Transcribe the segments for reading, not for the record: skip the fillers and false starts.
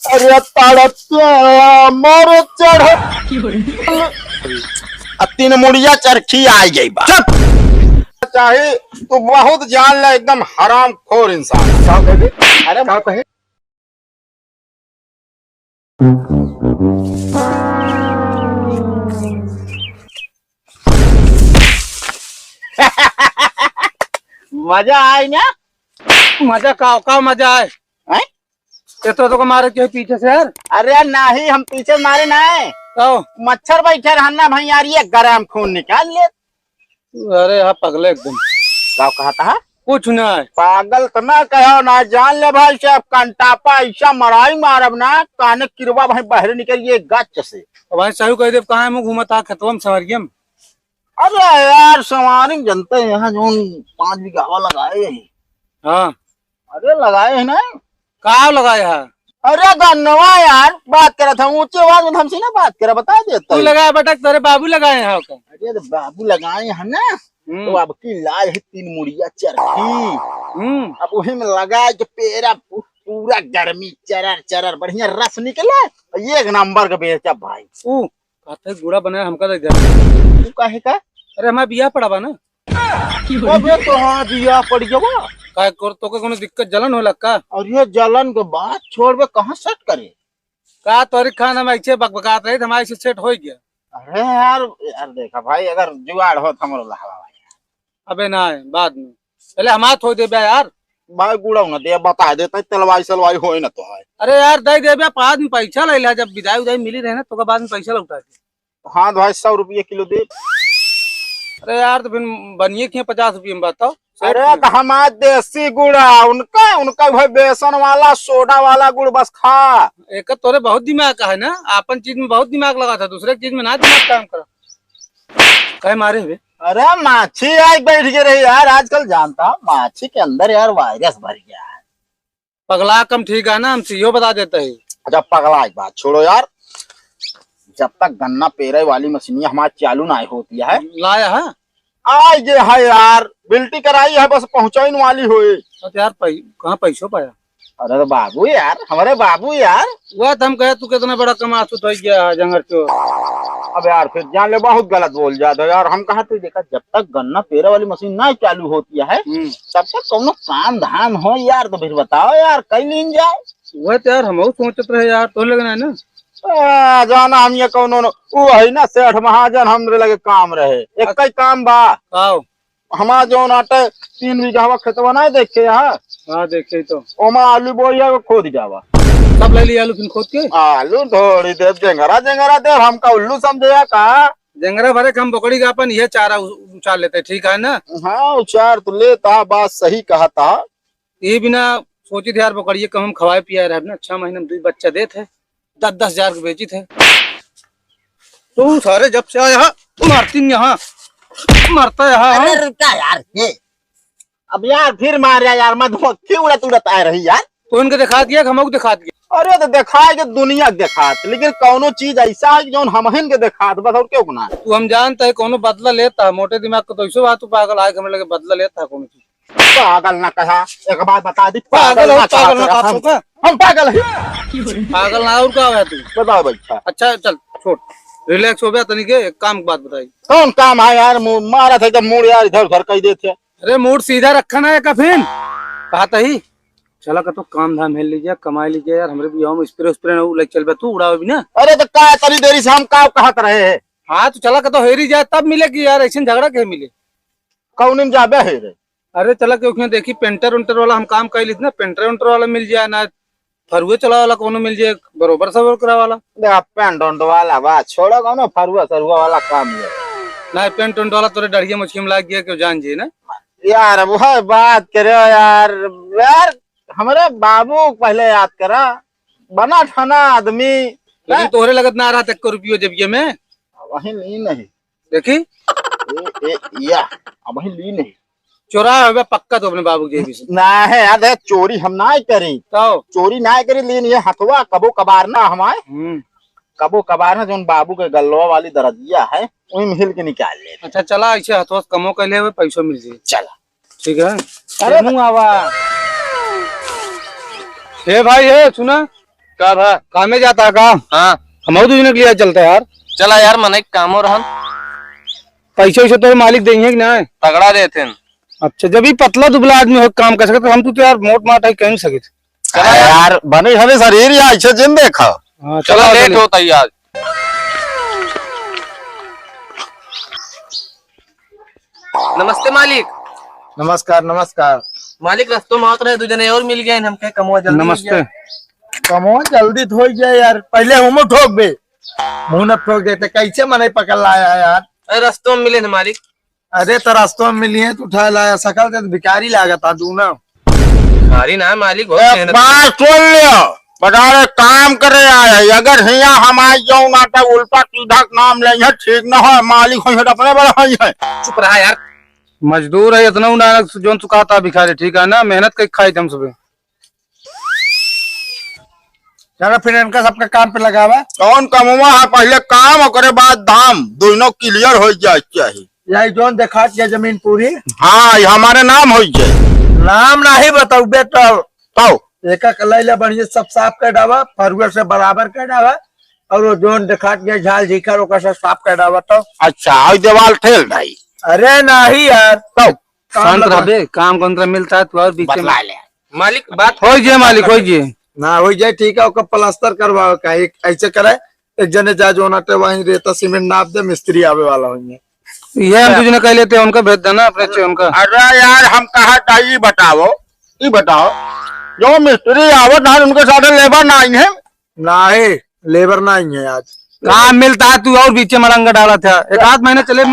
अरे ताड़त्या मोर चढ़ तीन मुड़िया चरखी आ गई बा। चाहे तू बहुत जान ले, एकदम हराम खोर इंसान। क्या कहे? अरे क्या कहे? मजा आए ना? मजा का मजा है? हैं? ये तो मारे के पीछे से यार। अरे नहीं, हम पीछे मारे ना है। तो मच्छर बैठे रहना भाई यार, ये गरम खून निकाल ले। अरे हाँ पगले एकदम। क्या कहा था? कुछ ना है। पागल तो ना कहो ना, जान ले भाई साहब, कंटापा ऐसा मराई मारब ना, काने किरवा भाई बाहर निकलिए गच से। भाई साहू कह दे कहाँ मुँह घूमता खेतवा में सवरियम। अरे यार सवारी जनते हैं यहाँ जो 5 बीघा लगाए हैं। हाँ अरे लगाए है ना। कहाँ लगाया है? अरे गन्नवा यार, बात करा था ऊंची आवाज में, हमसे ना बात करा, बता देता तू लगाया बेटा, तेरे बाबू लगाए हैं का? अरे तो बाबू लगाए हैं ना, तो अब की लाज है 3 मुड़िया चरखी। अब वही में लगाए जो पेरा पूरा गर्मी चरर चरर बढ़िया रस निकला, एक नंबर का बेचा भाई। कहते गुड़ा बनाया हमका दे दे। तू काहे का? अरे हमारा बियाह पड़ा बा ना। अबे तो हाँ बियाह पड़ गया। काय कर तो कोनो दिक्कत जलन होला का? और ये जलन के बात छोड़ बे, कहाँ सेट करे? का तोरी खाना में ऐसे बकबकात रही हमारे से सेट हो गया। अरे यार देखा भाई, अगर जुगाड़ हो तो हमरो लहवा भाई। अबे ना है बाद में, पहले हमारा थोड़ी दे बे यार। भाई गुड़ा ना दे, बता देता तलवाई सलवाई होए ना तो है। अरे यार दे दे बे, बाद में पैसा ले ला, जब विदाई उदाई मिली रहे ना तो बाद में पैसा लौटा के। हाँ भाई 100 रुपये किलो दे। अरे यार तो फिर बनिए क्यों 50 रुपये में बताओ। अरे तो हमारा देसी गुड़ा, उनका उनका भाई बेसन वाला सोडा वाला गुड़ बस खा। एक तोरे बहुत दिमाग का है ना, अपन चीज में बहुत दिमाग लगा था, दूसरे चीज में ना दिमाग काम करा। कहे मारे हुए? अरे माछी आज बैठ गए रही यार, आजकल जानता हूँ माछी के अंदर यार वायरस भर गया है। पगला कम ठीक है ना, हम सीओ बता देते है। अच्छा पगला एक बात छोड़ो यार, जब तक गन्ना पेरे वाली मशीन हमारी चालू ना होती है, लाया है आज ये है यार, बिल्टी कराई है, बस पहुंचाने वाली हुई। तो यार कहाँ पैसों पाया? अरे तो बाबू यार, हमारे बाबू यार। वह तो हम कहे तू कितना बड़ा कमा तो गया है जंगर चोर। अब यार फिर जान ले, बहुत गलत बोल जाते यार। हम कहा तू देखा, जब तक गन्ना पेरे वाली मशीन ना चालू होती है तब तक कोनो काम धाम हो यार, तो फिर बताओ यार कहीं लीन जाए। वह तो यार हम सोचते रहे यार, तो लगना है ना जाना हम ये कौन वो है ना सेठ महाजन, हमरे लगे काम रहे एक ही काम बा। आओ हमारा जो आटे 3 बीघा खेतवा नहीं देखे यहाँ। हाँ देखे तो ओमा आलू बोइया को खोद जावा, सब ले लिया आलू फिर खोद के। आलू थोड़ी देर जेंगरा जेंगरा दे, हमका उल्लू समझेगा का? जंगरा भरे हम पकड़ी का अपन ये चारा उछाल लेते, ठीक है ना? हाँ उचार तो लेता, बात सही कहा था। ये बिना सोची थे यार पकड़िए, कम हम खवाए पिया रहे ना, 6 महीने में 2 बच्चा देते 10-10 हजार को बेची थे। तू सारे जब से आया मारती यहाँ मरता यहाँ। अरे रुका यार ये, अब यार फिर मारा यार, मधुमक्खी उड़त उड़त आ रही यार। तो इनके दिखा दिया, हमको दिखा दिया। अरे तो दिखाए के दुनिया दिखात, लेकिन कौनो चीज ऐसा है जो हमहन के दिखात, बस और क्यों गुना। तू हम जानता है कोनो बदला लेता है, मोटे दिमाग को तो ऐसे बात, तू पागल आए हमें लगे बदला लेता है कोनो चीज। पागल ना कहा, एक बात बता दी, पागल ना पागल ना कहा, हम पागल है। पागल ना और क्या है तू? बताओ बच्चा। अच्छा चल छोड़, रिलैक्स हो गया तनिके, एक काम की बात बताई। कौन काम है यार? मारा था जब मूड यार इधर उधर कह देते। अरे मूड सीधा रखा ना है कफिन कहा ही चला का तो काम धाम हेल लीजिए, कमाई लीजिए यार, हमरे भी हम स्प्रे स्प्रे न चल बे, तू उड़ावे भी ना। अरे तो का तरी देरी से हम का कहत रहे हैं। हाँ तो चला का तो हेरी जाए तब मिलेगी यार, ऐसे झगड़ा के मिले कौन जाबे है रे? अरे चला क्यों देखी पेंटर उंटर वाला हम काम कर ली ना, पेंटर उंटर वाला मिल जाए ना, फरुए चला वाला कोनो मिल जाए, बरोबर सब करा वाला। पेंट उंट वाला बात छोड़ो, कौन फरुआ सरुआ वाला काम है ना। पेंट उंट वाला तोरे डरिया मछली में लाग गया क्यों जान जी ना यार। वो बात करे यार, यार हमारे बाबू पहले याद करा, बना ठाना आदमी। लेकिन तोहरे लगत ना रहा तक रुपये जब ये में वही ली नहीं देखी या वही ली नहीं, चोरा है पक्का तो अपने बाबू के भी ना है याद है। चोरी हम ना करी, तो चोरी ना करी, लेकिन ये हथवा कबो कबार ना हमारे कबो कबार ना, जो बाबू के गल्लवा वाली दरजिया है वही में हिल के निकाल ले। अच्छा चला ऐसे हथवा कमो कर ले पैसों मिल जाए, चला ठीक है। अरे मुँह आवा हे भाई है सुना, का भा काम में जाता है काम। हाँ हम दूसरे के लिए चलता है यार। चला यार मन एक काम हो रहन पैसे वैसे तो मालिक देंगे कि नहीं? तगड़ा देते हैं। अच्छा जब ही पतला दुबला आदमी हो काम कर सकते तो हम तो यार मोट माट है कह नहीं सके। चला यार बने हमें शरीर या ऐसे जिन देखा। हाँ चलो लेट होता ही आज। नमस्ते मालिक। नमस्कार नमस्कार। मालिक रस्तों में आते रहे 2 जने और मिल गए हम कहे कमवा जल्दी नमस्ते। कमो जल्दी तो हो जाए यार, पहले हम ठोक बे, मुंह न ठोक देते कैसे मने पकड़ लाया यार। अरे रस्तों में मिले थे मालिक। अरे तो रास्तों में मिली है तो उठा लाया, सकल से भिखारी लागत था तू ना। भारी ना मालिक बहुत मेहनत। बात सुन लियो, बता काम करे आए, अगर हिया हम आज जाऊंगा तो उल्टा सीधा नाम लेंगे, ठीक न हो मालिक हो अपने बड़ा है। चुप रहा यार। मजदूर है इतना उन्हें जो चुकाता भिखारी, ठीक है ना, मेहनत कई खाई हम सुबह। चलो फिर इनका सबका काम पे लगावा। कौन कमुआ है, पहले काम और करे बाद दाम, दोनों क्लियर हो जाए चाहिए। यही जोन देखा के जमीन पूरी। हाँ हमारे नाम हो जाए। नाम नहीं बताऊ बेटा तो एक कलैला बढ़िया सब साफ कर डावा, फरुआ से बराबर कर डावा और वो जोन देखा के झाल झीकर ओकर से साफ कर डावा। तो अच्छा और दीवार ठेल भाई। अरे नहीं यार तो शांत रहे, काम कंtra मिलता है तो और बीच में मालिक बात हो जाए, मालिक हो जाए ना हो जाए ठीक है, ओकर प्लास्टर करवाओ का एक ऐसे करे, एक जने जा जो नाटे वहीं रेता सीमेंट नाप दे, मिस्त्री आवे वाला होंगे। ये हम तुझे कह लेते हैं, उनका भेज देना अपने उनका। अरे यार हम कहा था ये बताओ जो मिस्त्री आवत ना उनके साथ लेबर नहीं है। नहीं लेबर नहीं है आज काम मिलता है तू और बीच में मलंगा डाला था, एक आध महीने चले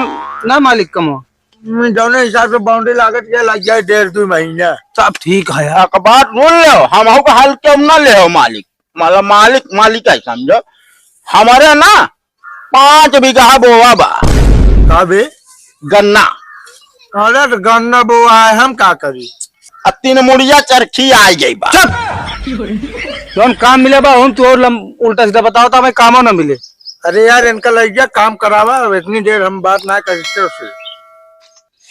ना मालिक कम हो। जौने हिसाब से बाउंड्री लागत के लग जाए 1.5-2 महीना। सब ठीक है यार। बात सुन लो, हम हाल क्यों न ले हो मालिक, मतलब मालिक है समझो, हमारे ना 5 बीघा बोआ बा। का बे? गन्ना। अरे तो गन्ना बोआ है, हम का करी? 3 मुड़िया चरखी आ गई बा। तो हम काम मिले बा, हम तो और उल्टा सीधा बताओ तो हमें कामों न मिले। अरे यार इनका लग गया काम करावा, इतनी देर हम बात ना करते उससे।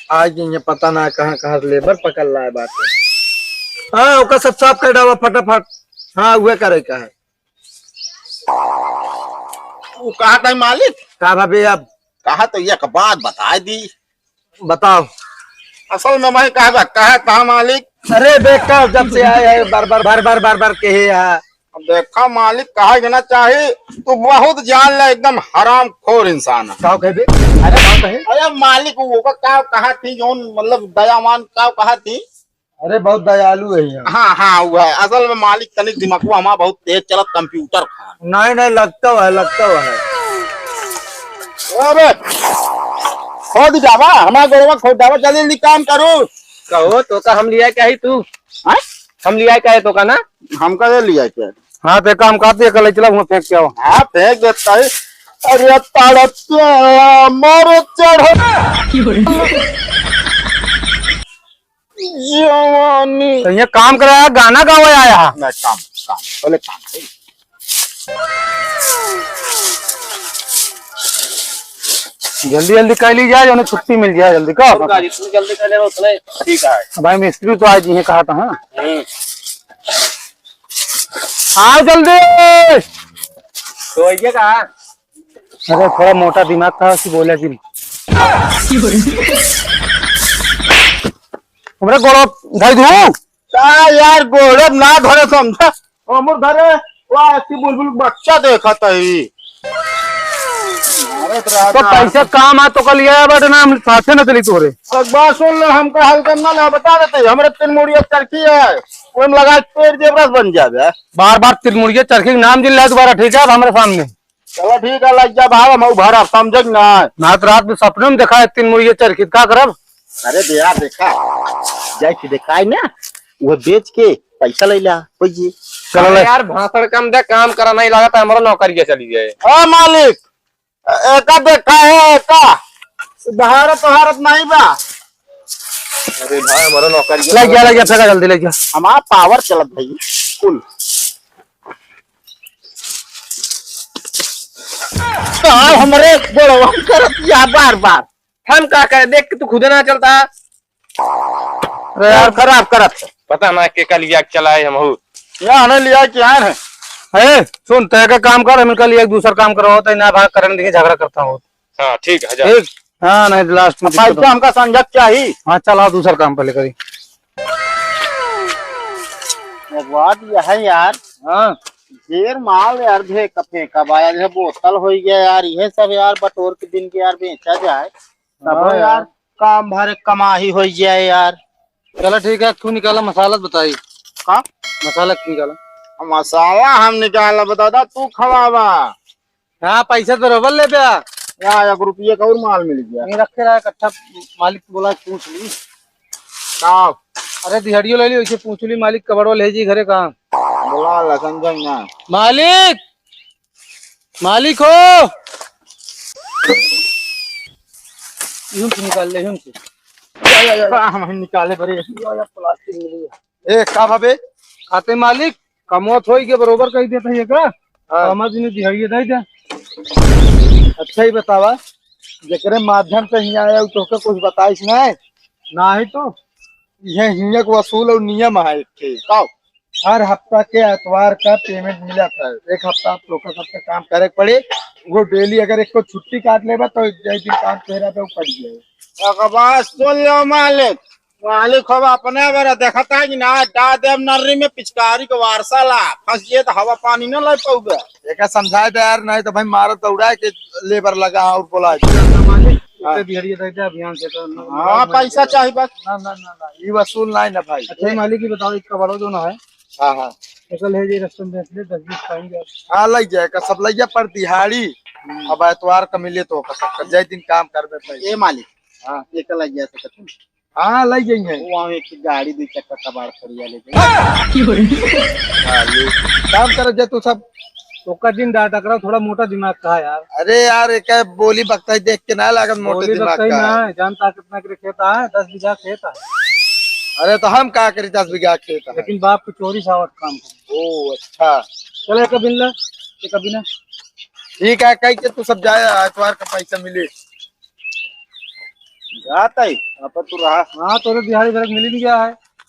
आज ये पता ना कहाँ से लेबर पकड़ लाए बात है। हाँ ओका सब साफ कर डावा फटाफट। हाँ वो करे का है। वो कहा था मालिक? कहा भाभी अब कहा तो ये बात बता दी। बताओ। असल में मैं कहा था मालिक। अरे बेटा जब से आए हैं बार कहे है। देखा मालिक कहा ना चाहे तो बहुत जान ले, एकदम हराम खोर इंसान है। अरे मालिक वो कहा थी जो मतलब दयावान कहा थी। अरे बहुत दयालु है। हाँ वो है, असल में मालिक तनिक दिमाग हमारा बहुत तेज चलत कंप्यूटर खा। नहीं लगता है। अरे खोद जावा हमारा गोरवा, खोद जावा जल्दी काम करो। कहो तो का हम लिया क्या ही तू? हम लिया क्या है तो का ना हम का लिया क्या? हाँ तो काम करते कल चला वहाँ फेंक के आओ। हाँ फेंक देता है। अरे मारो चढ़ो जवानी। तो ये काम कराया, गाना गावा आया। काम बोले काम जल्दी कर ली जाए, उन्हें छुट्टी मिल जाए जल्दी का। जल्दी कर ले उतने ठीक है भाई मिस्त्री तो आज ही कहा था। हाँ आओ जल्दी। तो ये कहा अरे थोड़ा मोटा दिमाग था उसी बोले जी। हमरे गोड़ो धर दूं यार, गोड़ो ना धरे समझा अमर धरे वाह ऐसी बुलबुल बच्चा देखा था ही। तो पैसे काम आ तो कल ये बट नाम साथे न चली तोरे। एक बार सुन ले, हमका हल करना ना बता देते, हमरे 3 मुड़िया चरखी है, वो लगा पेड़ जेबरस बन जावे। बार तिरमुड़िया चरखी के नाम जिला दोबारा, ठीक है हमारे सामने। चलो ठीक है लग जा भाव, हम भरा समझ ना। नात रात में सपने में देखा है 3 मुड़िया चरखी, का करब? अरे दिया देखा जाए देखा है ना, वो बेच के पैसा ले ला। चलो यार भाषण कम दे, काम करा नहीं लगा तो हमारा नौकरी चली जाए। हाँ मालिक एका देखा है का भारत नहीं बा। अरे भाई हमारा नौकरी लग गया फेंका जल्दी लग गया। हमारा पावर चलत भाई कुल। हमारे गोड़वा करत बार हम का करे, देख के तू खुद ना चलता। अरे यार खराब करत पता ना के कल लिया चलाए हम यहाँ लिया क्या है। है सुन तय का काम कर, हम कल एक दूसरा काम करो तो ना भाग करने देंगे, झगड़ा करता हूँ। हाँ ठीक है जा। ठीक। हाँ नहीं लास्ट में दिक्कत पैसा हमका संजक चाहिए। हाँ चल आओ दूसरा काम पहले करी। एक बात यह है यार, हाँ ढेर माल यार भे कफे का बाया जो बोतल हो गया यार, ये सब यार बटोर के दिन के यार बेचा जाए तब हाँ यार काम भरे कमाही हो जाए यार। चलो ठीक है, तू निकाला मसाला बताई। का मसाला क्यों निकाला? मसाला हम निकाला बता, तू खवावा। हाँ पैसा तो रोबल ले पिया यार 1 रुपये का और माल मिल गया। नहीं रखे रहा इकट्ठा, मालिक को बोला पूछ ली। का अरे दिहाड़ियों ले ली वैसे पूछ ली, मालिक कबड़वा ले जी घरे कहाँ? बोला ला संजय ना। मालिक, मालिक हो यूं से निकाल ले, यूं से। हम निकाले बड़े प्लास्टिक मिली। ए का भाबे खाते मालिक कमोत होई के बरोबर कही देता है का? समझ नहीं दिहाड़िए दे जा। अच्छा ही बतावा, जेकरे माध्यम से ही आया तो के कुछ बताइस नहीं ना है तो यह हिंगे को वसूल और नियम है। ठीक हर हफ्ता के एतवार का पेमेंट मिला था। एक हफ्ता आप लोग सबसे काम करे पड़े, वो डेली अगर एक को छुट्टी काट लेगा तो जय दिन काम तेरा पे पड़ जाएगा। बस सुन लो मालिक, मालिक हो अपने बार देखता है कि ना डा देव नर्री में पिचकारी के वारसा ला फंसिए तो हवा पानी न लग पाऊगा। एक समझाए तो यार, नहीं तो भाई मारो तो उड़ा के लेबर लगा और बोला अभियान से तो हाँ पैसा चाहिए बस। ना ना ना ना ये वसूल नहीं ना भाई। अच्छा मालिक की बताओ, इसका बड़ा जो ना है। हाँ हाँ फसल है जी, रस्तम देख ले 10-20 खाएंगे। हाँ लग जाएगा सब लग जाए पर दिहाड़ी अब एतवार का मिले तो जय दिन काम करबे पहले। ए मालिक हाँ एक लग गया सकत। हाँ लग जाएंगे। वहाँ एक गाड़ी 2 चक्का कबाड़ खड़िया ले काम कर जे तू सब तो दिन टकरा थोड़ा मोटा दिमाग का है यार। अरे यार एक बोली बकता है देख के ना लागत मोटे दिमाग का है। जानता कितना खेता है? 10 बीघा खेत है। अरे तो हम क्या करी 10 बीघा खेत है, लेकिन बाप को चोरी सावत काम कर। ओ अच्छा चले कभी ना कभी ना ठीक है, कह के तू सब जाए एतवार का पैसा मिले जाता है। अब तू रहा। हाँ तो दिहाड़ी मिल भी गया है।